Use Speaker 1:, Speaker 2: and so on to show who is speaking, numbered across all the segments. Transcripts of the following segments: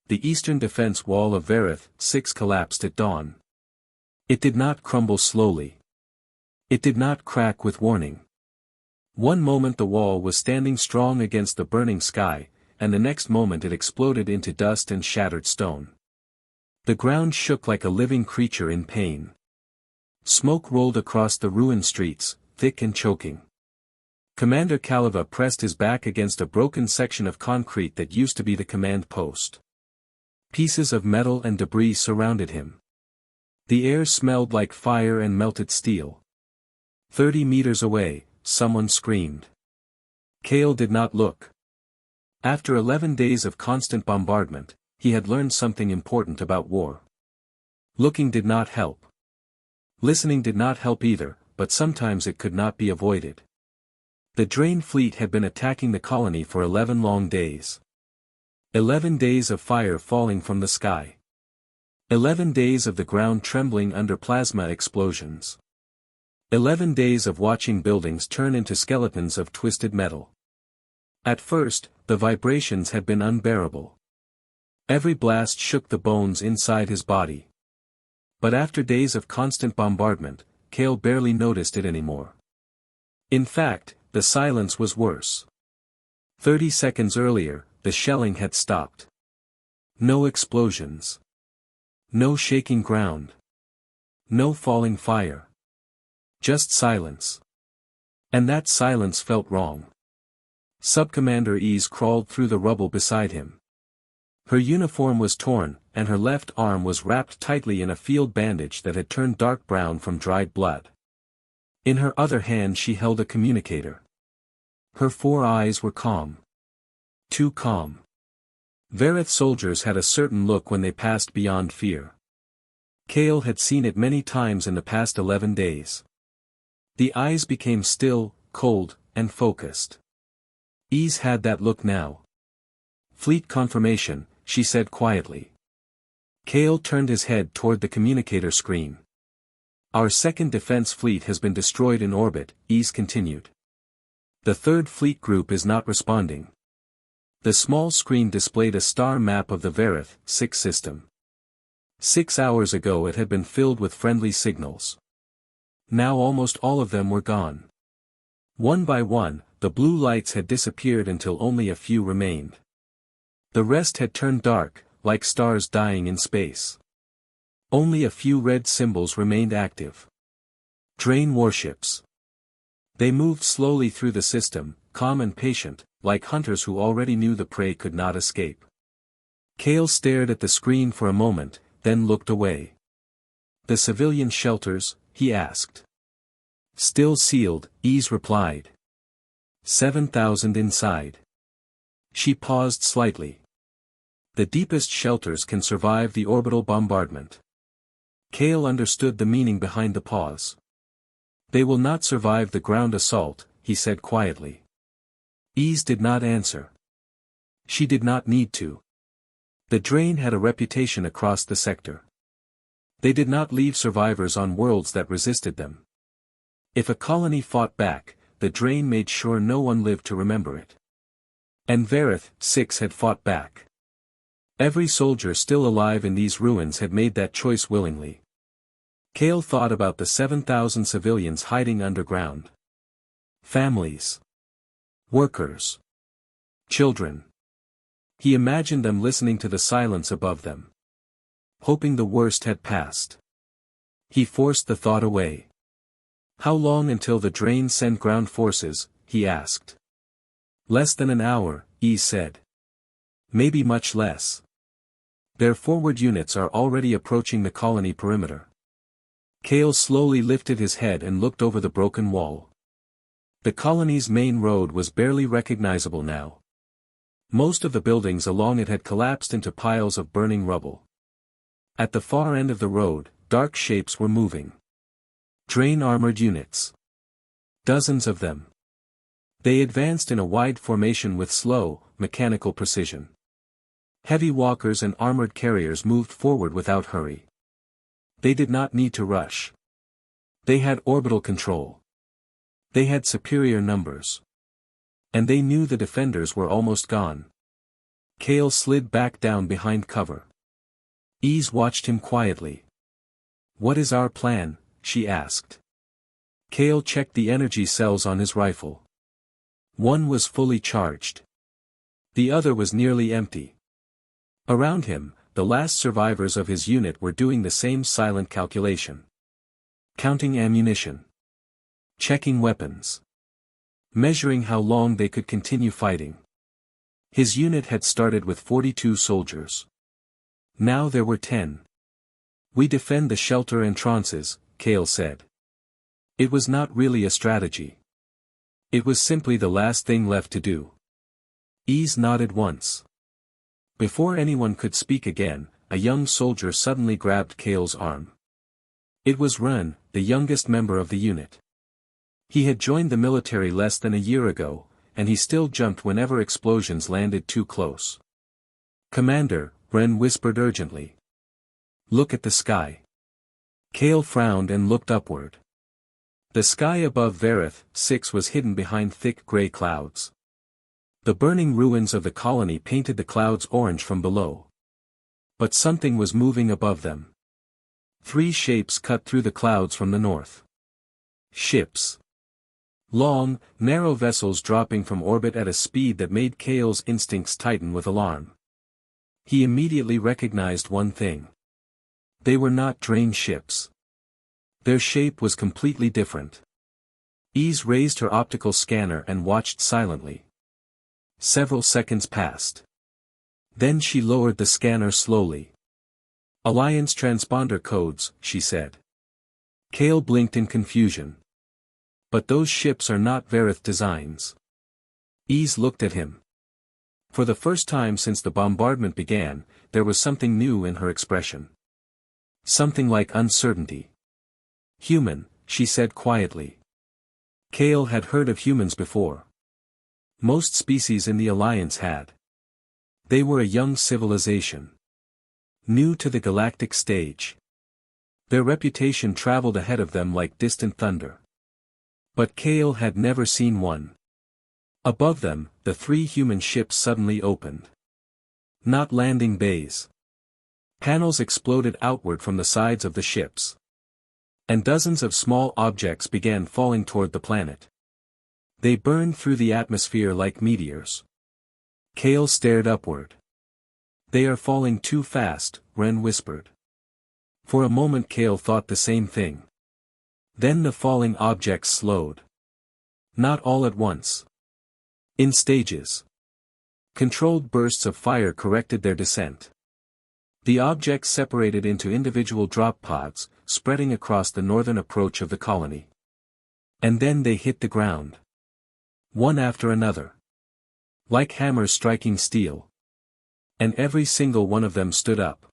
Speaker 1: the eastern defense wall of Verath 6 collapsed at dawn. It did not crumble slowly. It did not crack with warning. One moment the wall was standing strong against the burning sky, and the next moment it exploded into dust and shattered stone. The ground shook like a living creature in pain. Smoke rolled across the ruined streets, thick and choking. Commander Kaleva pressed his back against a broken section of concrete that used to be the command post. Pieces of metal and debris surrounded him. The air smelled like fire and melted steel. 30 meters away, someone screamed. Kale did not look. After 11 days of constant bombardment, he had learned something important about war. Looking did not help. Listening did not help either, but sometimes it could not be avoided. The Draen fleet had been attacking the colony for 11 long days. 11 days of fire falling from the sky. 11 days of the ground trembling under plasma explosions. 11 days of watching buildings turn into skeletons of twisted metal. At first, the vibrations had been unbearable. Every blast shook the bones inside his body. But after days of constant bombardment, Kale barely noticed it anymore. In fact, the silence was worse. 30 seconds earlier, the shelling had stopped. No explosions. No shaking ground. No falling fire. Just silence. And that silence felt wrong. Subcommander Ease crawled through the rubble beside him. Her uniform was torn, and her left arm was wrapped tightly in a field bandage that had turned dark brown from dried blood. In her other hand she held a communicator. Her 4 eyes were calm. Too calm. Verath soldiers had a certain look when they passed beyond fear. Kale had seen it many times in the past 11 days. The eyes became still, cold, and focused. Ease had that look now. Fleet confirmation, she said quietly. Kale turned his head toward the communicator screen. Our second defense fleet has been destroyed in orbit, Ease continued. The third fleet group is not responding. The small screen displayed a star map of the Verath 6 system. 6 hours ago it had been filled with friendly signals. Now almost all of them were gone. One by one, the blue lights had disappeared until only a few remained. The rest had turned dark, like stars dying in space. Only a few red symbols remained active. Draen warships. They moved slowly through the system, calm and patient, like hunters who already knew the prey could not escape. Kale stared at the screen for a moment, then looked away. The civilian shelters, he asked. Still sealed, Ease replied. 7,000 inside. She paused slightly. The deepest shelters can survive the orbital bombardment. Kale understood the meaning behind the pause. They will not survive the ground assault, he said quietly. Ease did not answer. She did not need to. The Draen had a reputation across the sector. They did not leave survivors on worlds that resisted them. If a colony fought back, the Draen made sure no one lived to remember it. And Verath 6 had fought back. Every soldier still alive in these ruins had made that choice willingly. Kale thought about the 7,000 civilians hiding underground. Families. Workers. Children. He imagined them listening to the silence above them. Hoping the worst had passed. He forced the thought away. How long until the Draen send ground forces, he asked. Less than an hour, Ease said. Maybe much less. Their forward units are already approaching the colony perimeter. Kale slowly lifted his head and looked over the broken wall. The colony's main road was barely recognizable now. Most of the buildings along it had collapsed into piles of burning rubble. At the far end of the road, dark shapes were moving. Draen armored units. Dozens of them. They advanced in a wide formation with slow, mechanical precision. Heavy walkers and armored carriers moved forward without hurry. They did not need to rush. They had orbital control. They had superior numbers. And they knew the defenders were almost gone. Kale slid back down behind cover. Ys watched him quietly. "What is our plan?" she asked. Kale checked the energy cells on his rifle. One was fully charged. The other was nearly empty. Around him, the last survivors of his unit were doing the same silent calculation. Counting ammunition. Checking weapons. Measuring how long they could continue fighting. His unit had started with 42 soldiers. Now there were 10. "We defend the shelter entrances," Kale said. It was not really a strategy. It was simply the last thing left to do. Ys nodded once. Before anyone could speak again, a young soldier suddenly grabbed Kale's arm. It was Draen, the youngest member of the unit. He had joined the military less than a year ago, and he still jumped whenever explosions landed too close. "Commander," Draen whispered urgently. "Look at the sky." Kale frowned and looked upward. The sky above Verath 6 was hidden behind thick gray clouds. The burning ruins of the colony painted the clouds orange from below. But something was moving above them. 3 shapes cut through the clouds from the north. Ships. Long, narrow vessels dropping from orbit at a speed that made Kale's instincts tighten with alarm. He immediately recognized one thing. They were not Draen ships. Their shape was completely different. Ys raised her optical scanner and watched silently. Several seconds passed. Then she lowered the scanner slowly. "Alliance transponder codes," she said. Kale blinked in confusion. "But those ships are not Verath designs." Ys looked at him. For the first time since the bombardment began, there was something new in her expression. Something like uncertainty. "Human," she said quietly. Kale had heard of humans before. Most species in the Alliance had. They were a young civilization. New to the galactic stage. Their reputation traveled ahead of them like distant thunder. But Kale had never seen one. Above them, the 3 human ships suddenly opened. Not landing bays. Panels exploded outward from the sides of the ships. And dozens of small objects began falling toward the planet. They burned through the atmosphere like meteors. Kale stared upward. "They are falling too fast," Draen whispered. For a moment Kale thought the same thing. Then the falling objects slowed. Not all at once. In stages. Controlled bursts of fire corrected their descent. The objects separated into individual drop pods, spreading across the northern approach of the colony. And then they hit the ground. One after another. Like hammers striking steel. And every single one of them stood up.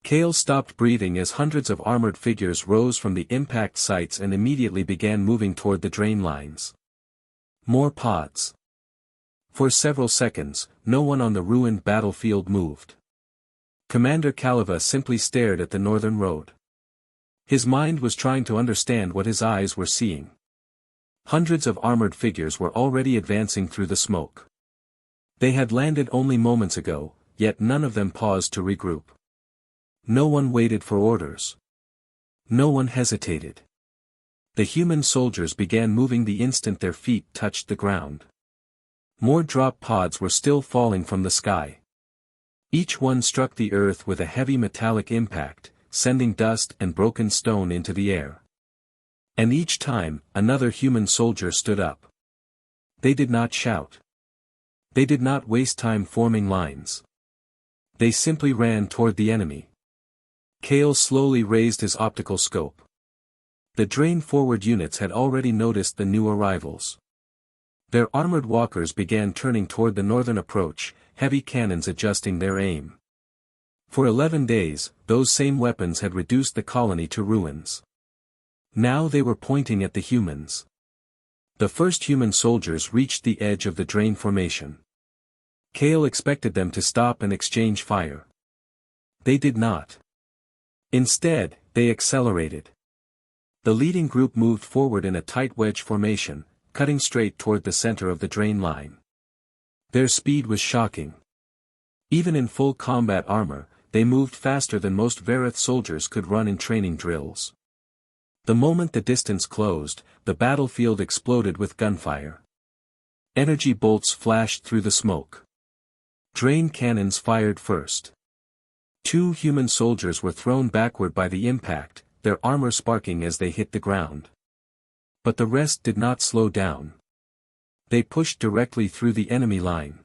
Speaker 1: Kale stopped breathing as hundreds of armored figures rose from the impact sites and immediately began moving toward the drain lines. More pods. For several seconds, no one on the ruined battlefield moved. Commander Kaleva simply stared at the northern road. His mind was trying to understand what his eyes were seeing. Hundreds of armored figures were already advancing through the smoke. They had landed only moments ago, yet none of them paused to regroup. No one waited for orders. No one hesitated. The human soldiers began moving the instant their feet touched the ground. More drop pods were still falling from the sky. Each one struck the earth with a heavy metallic impact, sending dust and broken stone into the air. And each time, another human soldier stood up. They did not shout. They did not waste time forming lines. They simply ran toward the enemy. Kale slowly raised his optical scope. The Draen forward units had already noticed the new arrivals. Their armored walkers began turning toward the northern approach, heavy cannons adjusting their aim. For 11 days, those same weapons had reduced the colony to ruins. Now they were pointing at the humans. The first human soldiers reached the edge of the Draen formation. Kale expected them to stop and exchange fire. They did not. Instead, they accelerated. The leading group moved forward in a tight wedge formation, cutting straight toward the center of the Draen line. Their speed was shocking. Even in full combat armor, they moved faster than most Verath soldiers could run in training drills. The moment the distance closed, the battlefield exploded with gunfire. Energy bolts flashed through the smoke. Draen cannons fired first. 2 human soldiers were thrown backward by the impact, their armor sparking as they hit the ground. But the rest did not slow down. They pushed directly through the enemy line.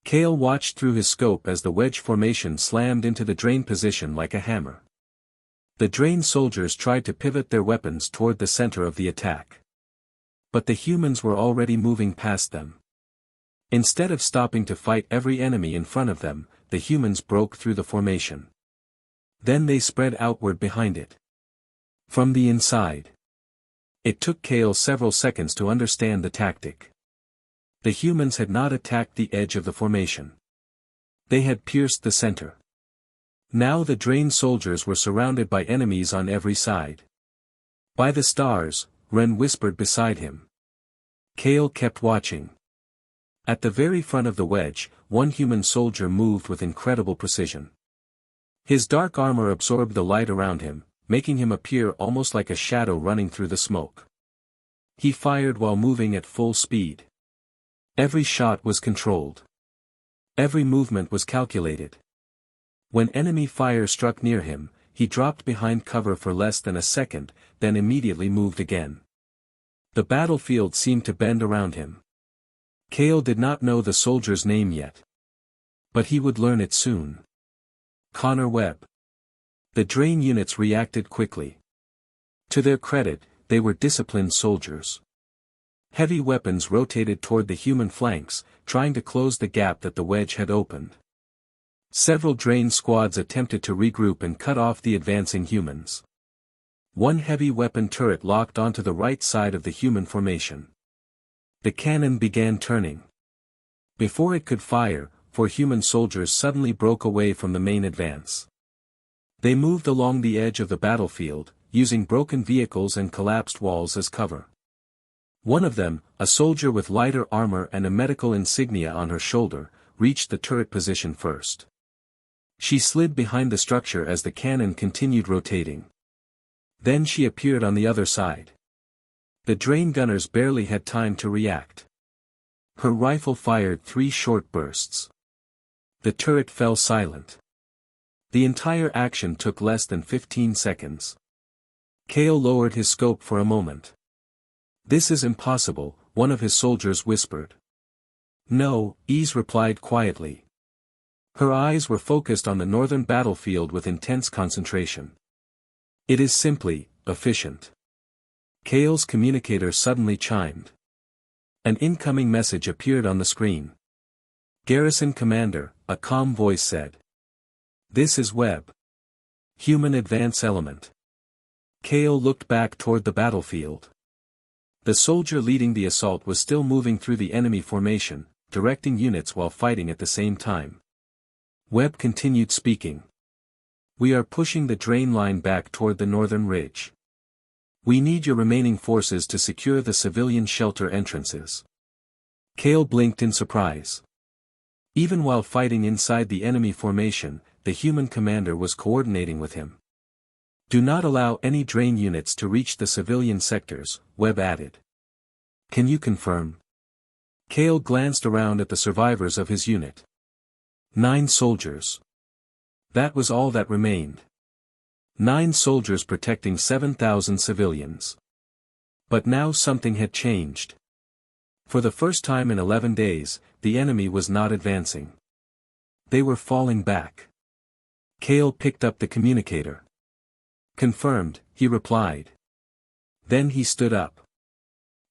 Speaker 1: Kale watched through his scope as the wedge formation slammed into the Draen position like a hammer. The Draen soldiers tried to pivot their weapons toward the center of the attack. But the humans were already moving past them. Instead of stopping to fight every enemy in front of them, the humans broke through the formation. Then they spread outward behind it. From the inside. It took Kale several seconds to understand the tactic. The humans had not attacked the edge of the formation. They had pierced the center. Now the Draen soldiers were surrounded by enemies on every side. By the stars, Ren whispered beside him. Kale kept watching. At the very front of the wedge, one human soldier moved with incredible precision. His dark armor absorbed the light around him, making him appear almost like a shadow running through the smoke. He fired while moving at full speed. Every shot was controlled. Every movement was calculated. When enemy fire struck near him, he dropped behind cover for less than a second, then immediately moved again. The battlefield seemed to bend around him. Kale did not know the soldier's name yet. But he would learn it soon. Connor Webb. The Draen units reacted quickly. To their credit, they were disciplined soldiers. Heavy weapons rotated toward the human flanks, trying to close the gap that the wedge had opened. Several Draen squads attempted to regroup and cut off the advancing humans. One heavy weapon turret locked onto the right side of the human formation. The cannon began turning. Before it could fire, 4 human soldiers suddenly broke away from the main advance. They moved along the edge of the battlefield, using broken vehicles and collapsed walls as cover. One of them, a soldier with lighter armor and a medical insignia on her shoulder, reached the turret position first. She slid behind the structure as the cannon continued rotating. Then she appeared on the other side. The Draen gunners barely had time to react. Her rifle fired 3 short bursts. The turret fell silent. The entire action took less than 15 seconds. Kale lowered his scope for a moment. "This is impossible," one of his soldiers whispered. "No," Eze replied quietly. Her eyes were focused on the northern battlefield with intense concentration. "It is simply efficient." Kale's communicator suddenly chimed. An incoming message appeared on the screen. "Garrison Commander," a calm voice said. "This is Webb. Human advance element." Kale looked back toward the battlefield. The soldier leading the assault was still moving through the enemy formation, directing units while fighting at the same time. Webb continued speaking. "We are pushing the Draen line back toward the northern ridge. We need your remaining forces to secure the civilian shelter entrances." Kale blinked in surprise. Even while fighting inside the enemy formation, the human commander was coordinating with him. "Do not allow any Draen units to reach the civilian sectors," Webb added. "Can you confirm?" Kale glanced around at the survivors of his unit. 9 soldiers. That was all that remained. 9 soldiers protecting 7,000 civilians. But now something had changed. For the first time in 11 days, the enemy was not advancing. They were falling back. Kale picked up the communicator. "Confirmed," he replied. Then he stood up.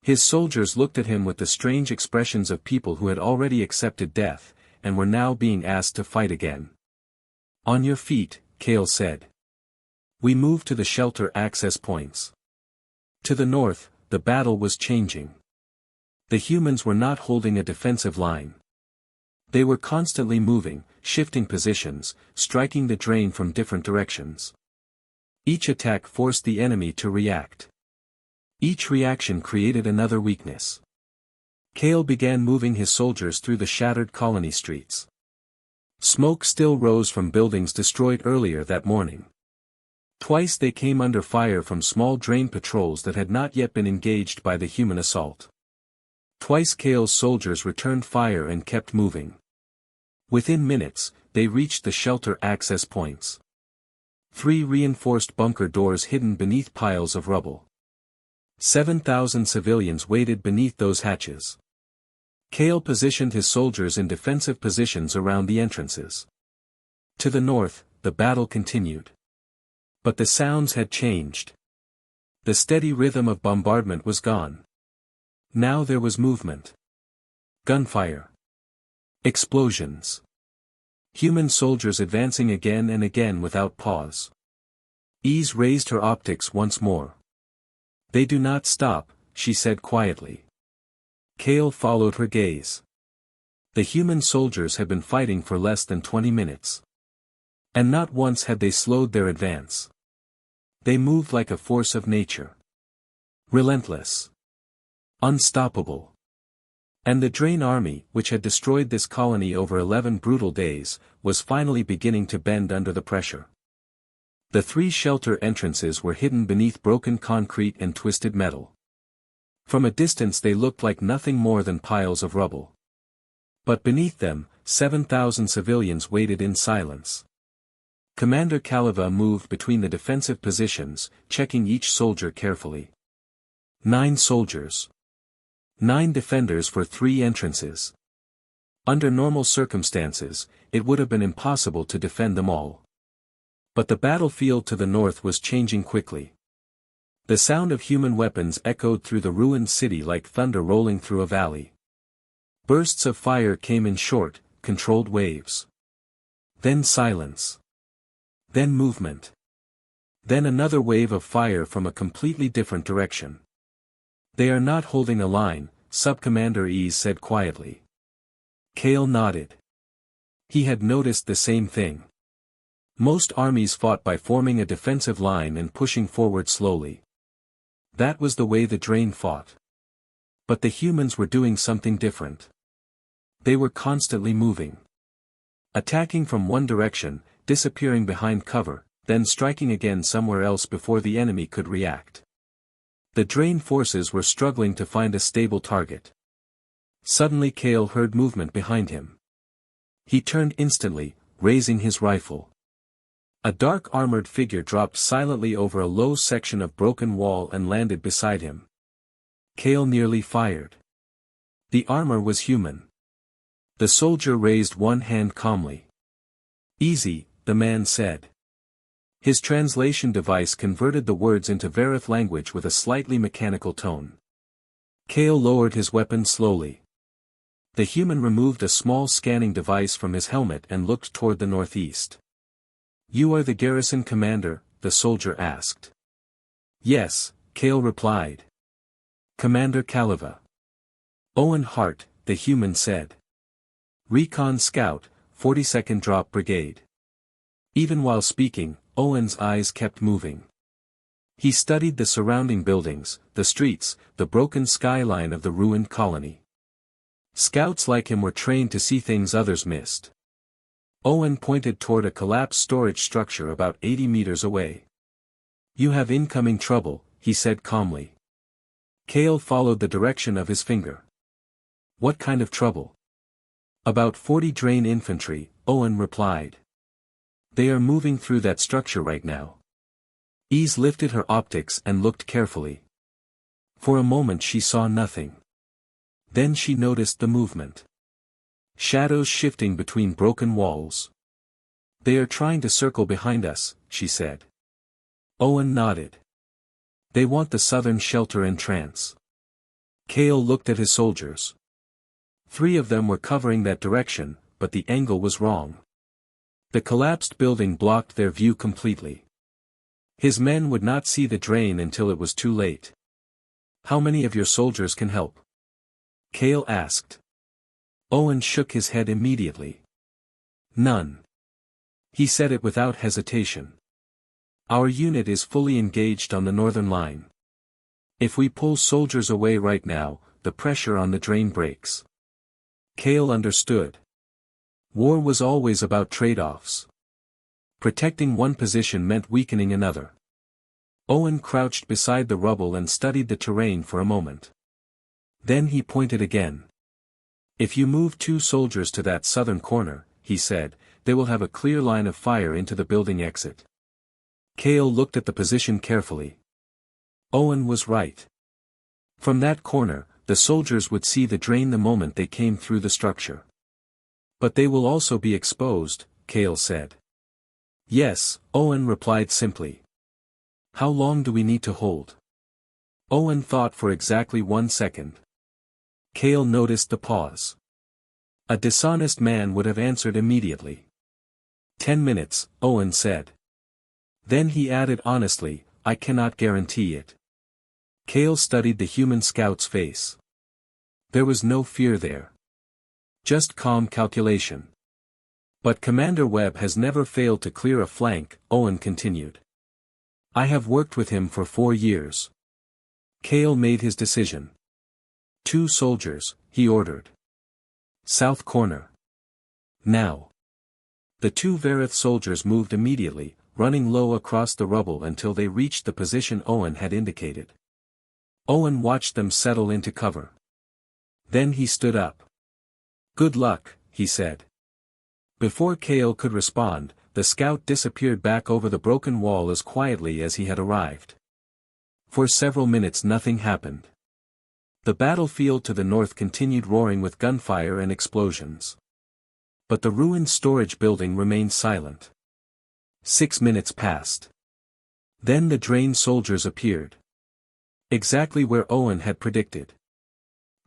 Speaker 1: His soldiers looked at him with the strange expressions of people who had already accepted death, and were now being asked to fight again. "On your feet," Kale said. We moved to the shelter access points. To the north, the battle was changing. The humans were not holding a defensive line. They were constantly moving, shifting positions, striking the Draen from different directions. Each attack forced the enemy to react. Each reaction created another weakness. Kale began moving his soldiers through the shattered colony streets. Smoke still rose from buildings destroyed earlier that morning. Twice they came under fire from small Draen patrols that had not yet been engaged by the human assault. Twice Kale's soldiers returned fire and kept moving. Within minutes, they reached the shelter access points. 3 reinforced bunker doors hidden beneath piles of rubble. 7,000 civilians waited beneath those hatches. Kale positioned his soldiers in defensive positions around the entrances. To the north, the battle continued. But the sounds had changed. The steady rhythm of bombardment was gone. Now there was movement. Gunfire. Explosions. Human soldiers advancing again and again without pause. Ys raised her optics once more. "They do not stop," she said quietly. Kale followed her gaze. The human soldiers had been fighting for less than 20 minutes. And not once had they slowed their advance. They moved like a force of nature. Relentless. Unstoppable. And the Draen army, which had destroyed this colony over 11 brutal days, was finally beginning to bend under the pressure. The 3 shelter entrances were hidden beneath broken concrete and twisted metal. From a distance they looked like nothing more than piles of rubble. But beneath them, 7,000 civilians waited in silence. Commander Kaleva moved between the defensive positions, checking each soldier carefully. 9 soldiers. 9 defenders for 3 entrances. Under normal circumstances, it would have been impossible to defend them all. But the battlefield to the north was changing quickly. The sound of human weapons echoed through the ruined city like thunder rolling through a valley. Bursts of fire came in short, controlled waves. Then silence. Then movement. Then another wave of fire from a completely different direction. "They are not holding a line," Sub-Commander Ys said quietly. Kale nodded. He had noticed the same thing. Most armies fought by forming a defensive line and pushing forward slowly. That was the way the Draen fought. But the humans were doing something different. They were constantly moving. Attacking from one direction, disappearing behind cover, then striking again somewhere else before the enemy could react. The Draen forces were struggling to find a stable target. Suddenly Kale heard movement behind him. He turned instantly, raising his rifle. A dark armored figure dropped silently over a low section of broken wall and landed beside him. Kale nearly fired. The armor was human. The soldier raised one hand calmly. "Easy," the man said. His translation device converted the words into Verath language with a slightly mechanical tone. Kale lowered his weapon slowly. The human removed a small scanning device from his helmet and looked toward the northeast. "You are the garrison commander?" the soldier asked. "Yes," Kale replied. "Commander Kaleva." "Owen Hart," the human said. "Recon Scout, 42nd Drop Brigade." Even while speaking, Owen's eyes kept moving. He studied the surrounding buildings, the streets, the broken skyline of the ruined colony. Scouts like him were trained to see things others missed. Owen pointed toward a collapsed storage structure about 80 meters away. "You have incoming trouble," he said calmly. Kale followed the direction of his finger. "What kind of trouble?" "About 40 Draen infantry," Owen replied. "They are moving through that structure right now." Ys lifted her optics and looked carefully. For a moment she saw nothing. Then she noticed the movement. Shadows shifting between broken walls. "They are trying to circle behind us," she said. Owen nodded. "They want the southern shelter entrance." Kale looked at his soldiers. 3 of them were covering that direction, but the angle was wrong. The collapsed building blocked their view completely. His men would not see the Draen until it was too late. "How many of your soldiers can help?" Kale asked. Owen shook his head immediately. "None." He said it without hesitation. "Our unit is fully engaged on the northern line. If we pull soldiers away right now, the pressure on the Draen breaks." Kale understood. War was always about trade-offs. Protecting one position meant weakening another. Owen crouched beside the rubble and studied the terrain for a moment. Then he pointed again. "If you move 2 soldiers to that southern corner," he said, "they will have a clear line of fire into the building exit." Cale looked at the position carefully. Owen was right. From that corner, the soldiers would see the drain the moment they came through the structure. "But they will also be exposed," Cale said. "Yes," Owen replied simply. "How long do we need to hold?" Owen thought for exactly 1 second. Cale noticed the pause. A dishonest man would have answered immediately. 10 minutes, Owen said. Then he added honestly, "I cannot guarantee it." Cale studied the human scout's face. There was no fear there. Just calm calculation. "But Commander Webb has never failed to clear a flank," Owen continued. "I have worked with him for 4 years." Cale made his decision. 2 soldiers, he ordered. South corner. Now. The 2 Verath soldiers moved immediately, running low across the rubble until they reached the position Owen had indicated. Owen watched them settle into cover. Then he stood up. "Good luck," he said. Before Cale could respond, the scout disappeared back over the broken wall as quietly as he had arrived. For several minutes nothing happened. The battlefield to the north continued roaring with gunfire and explosions. But the ruined storage building remained silent. 6 minutes passed. Then the Draen soldiers appeared. Exactly where Owen had predicted.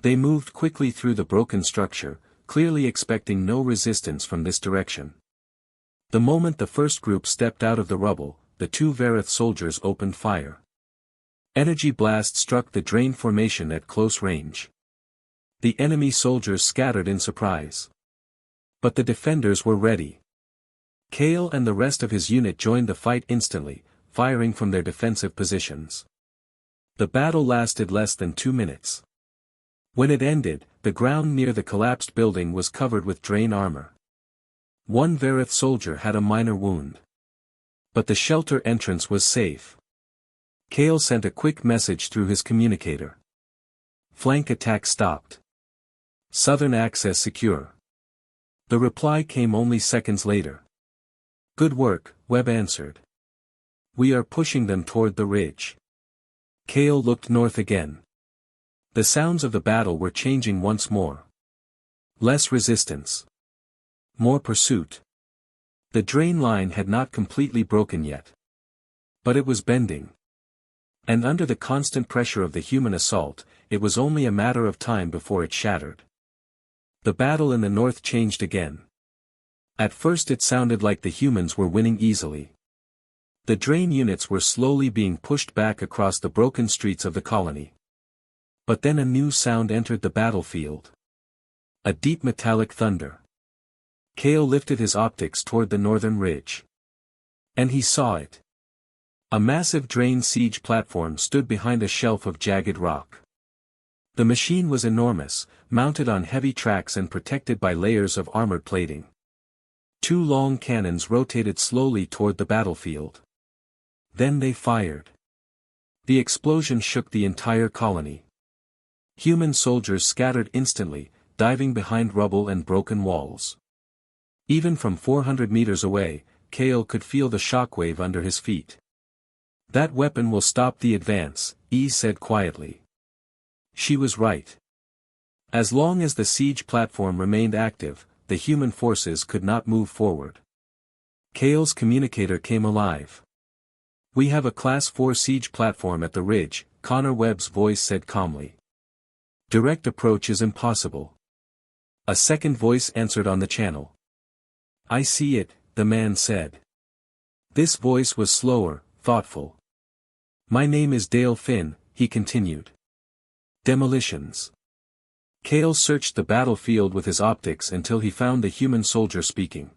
Speaker 1: They moved quickly through the broken structure, clearly expecting no resistance from this direction. The moment the first group stepped out of the rubble, the 2 Verath soldiers opened fire. Energy blast struck the Draen formation at close range. The enemy soldiers scattered in surprise. But the defenders were ready. Cale and the rest of his unit joined the fight instantly, firing from their defensive positions. The battle lasted less than 2 minutes. When it ended, the ground near the collapsed building was covered with Draen armor. 1 Verath soldier had a minor wound. But the shelter entrance was safe. Cale sent a quick message through his communicator. Flank attack stopped. Southern access secure. The reply came only seconds later. Good work, Webb answered. We are pushing them toward the ridge. Cale looked north again. The sounds of the battle were changing once more. Less resistance. More pursuit. The Draen line had not completely broken yet. But it was bending. And under the constant pressure of the human assault, it was only a matter of time before it shattered. The battle in the north changed again. At first it sounded like the humans were winning easily. The Draen units were slowly being pushed back across the broken streets of the colony. But then a new sound entered the battlefield. A deep metallic thunder. Cale lifted his optics toward the northern ridge. And he saw it. A massive Draen siege platform stood behind a shelf of jagged rock. The machine was enormous, mounted on heavy tracks and protected by layers of armored plating. 2 long cannons rotated slowly toward the battlefield. Then they fired. The explosion shook the entire colony. Human soldiers scattered instantly, diving behind rubble and broken walls. Even from 400 meters away, Cale could feel the shockwave under his feet. That weapon will stop the advance, E said quietly. She was right. As long as the siege platform remained active, the human forces could not move forward. Cale's communicator came alive. We have a Class 4 siege platform at the ridge, Connor Webb's voice said calmly. Direct approach is impossible. A second voice answered on the channel. I see it, the man said. This voice was slower, thoughtful. My name is Dale Finn, he continued. Demolitions. Cale searched the battlefield with his optics until he found the human soldier speaking.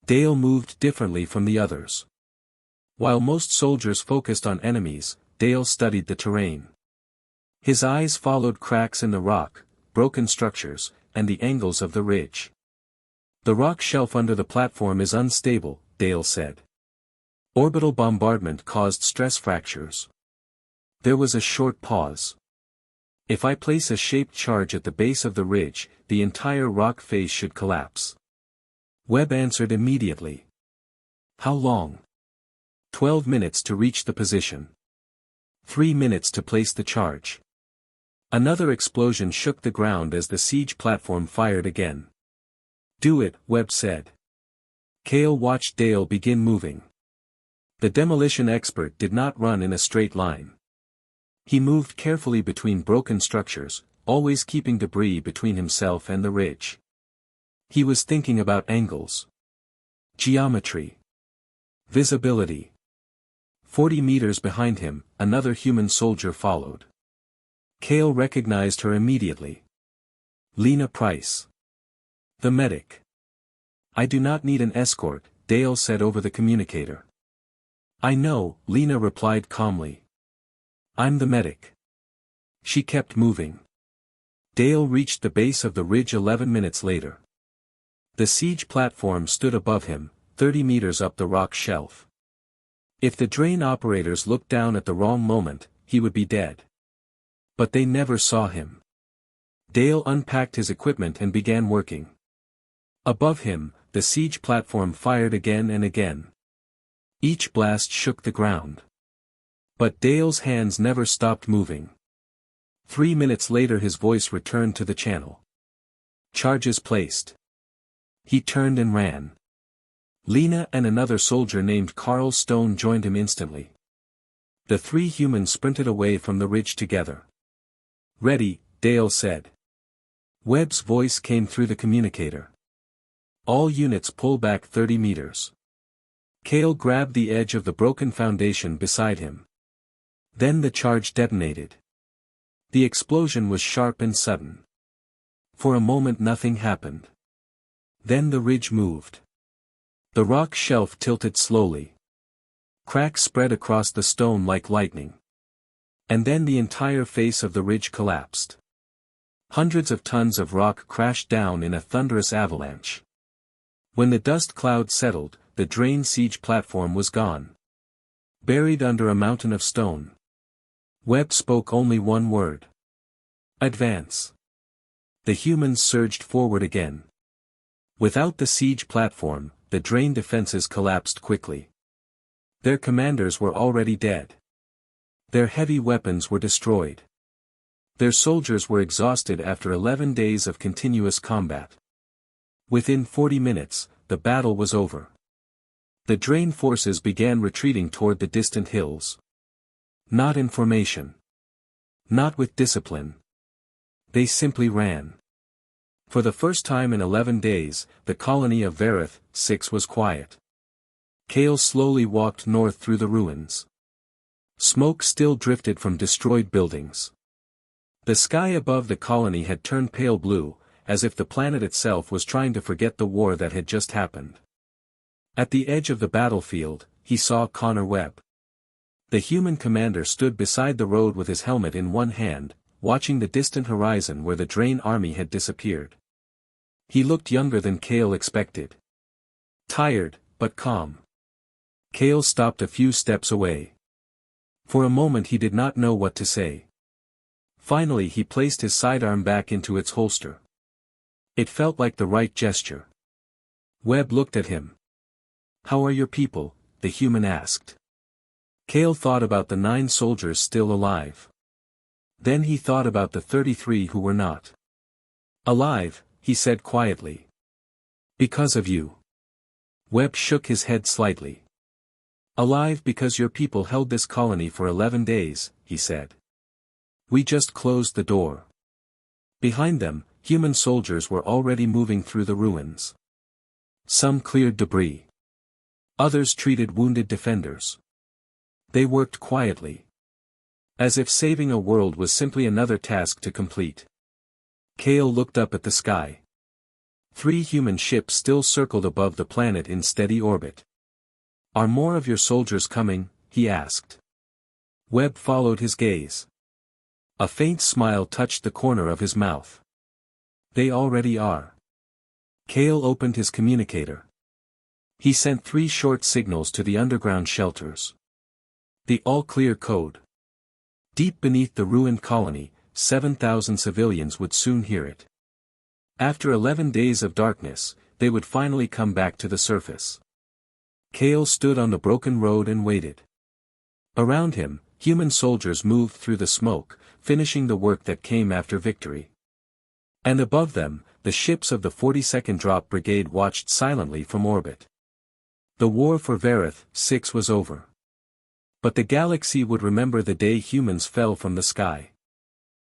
Speaker 1: Dale moved differently from the others. While most soldiers focused on enemies, Dale studied the terrain. His eyes followed cracks in the rock, broken structures, and the angles of the ridge. The rock shelf under the platform is unstable, Dale said. Orbital bombardment caused stress fractures. There was a short pause. If I place a shaped charge at the base of the ridge, the entire rock face should collapse. Webb answered immediately. How long? 12 minutes to reach the position. 3 minutes to place the charge. Another explosion shook the ground as the siege platform fired again. Do it, Webb said. Kale watched Dale begin moving. The demolition expert did not run in a straight line. He moved carefully between broken structures, always keeping debris between himself and the ridge. He was thinking about angles. Geometry. Visibility. 40 meters behind him, another human soldier followed. Kale recognized her immediately. Lena Price. The medic. I do not need an escort, Dale said over the communicator. I know, Lena replied calmly. I'm the medic. She kept moving. Dale reached the base of the ridge 11 minutes later. The siege platform stood above him, 30 meters up the rock shelf. If the Draen operators looked down at the wrong moment, he would be dead. But they never saw him. Dale unpacked his equipment and began working. Above him, the siege platform fired again and again. Each blast shook the ground. But Dale's hands never stopped moving. 3 minutes later his voice returned to the channel. Charges placed. He turned and ran. Lena and another soldier named Carl Stone joined him instantly. The 3 humans sprinted away from the ridge together. Ready, Dale said. Webb's voice came through the communicator. All units pull back 30 meters. Kale grabbed the edge of the broken foundation beside him. Then the charge detonated. The explosion was sharp and sudden. For a moment nothing happened. Then the ridge moved. The rock shelf tilted slowly. Cracks spread across the stone like lightning. And then the entire face of the ridge collapsed. Hundreds of tons of rock crashed down in a thunderous avalanche. When the dust cloud settled, the Draen siege platform was gone. Buried under a mountain of stone. Webb spoke only one word. Advance. The humans surged forward again. Without the siege platform, the Draen defenses collapsed quickly. Their commanders were already dead. Their heavy weapons were destroyed. Their soldiers were exhausted after 11 days of continuous combat. Within 40 minutes, the battle was over. The Draen forces began retreating toward the distant hills. Not in formation. Not with discipline. They simply ran. For the first time in 11 days, the colony of Verath, 6 was quiet. Kale slowly walked north through the ruins. Smoke still drifted from destroyed buildings. The sky above the colony had turned pale blue, as if the planet itself was trying to forget the war that had just happened. At the edge of the battlefield, he saw Connor Webb. The human commander stood beside the road with his helmet in one hand, watching the distant horizon where the Draen army had disappeared. He looked younger than Kale expected. Tired, but calm. Kale stopped a few steps away. For a moment he did not know what to say. Finally he placed his sidearm back into its holster. It felt like the right gesture. Webb looked at him. How are your people? The human asked. Kale thought about the 9 soldiers still alive. Then he thought about the 33 who were not alive, he said quietly. Because of you. Webb shook his head slightly. Alive because your people held this colony for 11 days, he said. We just closed the door. Behind them, human soldiers were already moving through the ruins. Some cleared debris. Others treated wounded defenders. They worked quietly. As if saving a world was simply another task to complete. Kale looked up at the sky. 3 human ships still circled above the planet in steady orbit. Are more of your soldiers coming? He asked. Webb followed his gaze. A faint smile touched the corner of his mouth. They already are. Kale opened his communicator. He sent 3 short signals to the underground shelters. The all-clear code. Deep beneath the ruined colony, 7,000 civilians would soon hear it. After 11 days of darkness, they would finally come back to the surface. Kale stood on the broken road and waited. Around him, human soldiers moved through the smoke, finishing the work that came after victory. And above them, the ships of the 42nd Drop Brigade watched silently from orbit. The war for Verath 6 was over. But the galaxy would remember the day humans fell from the sky.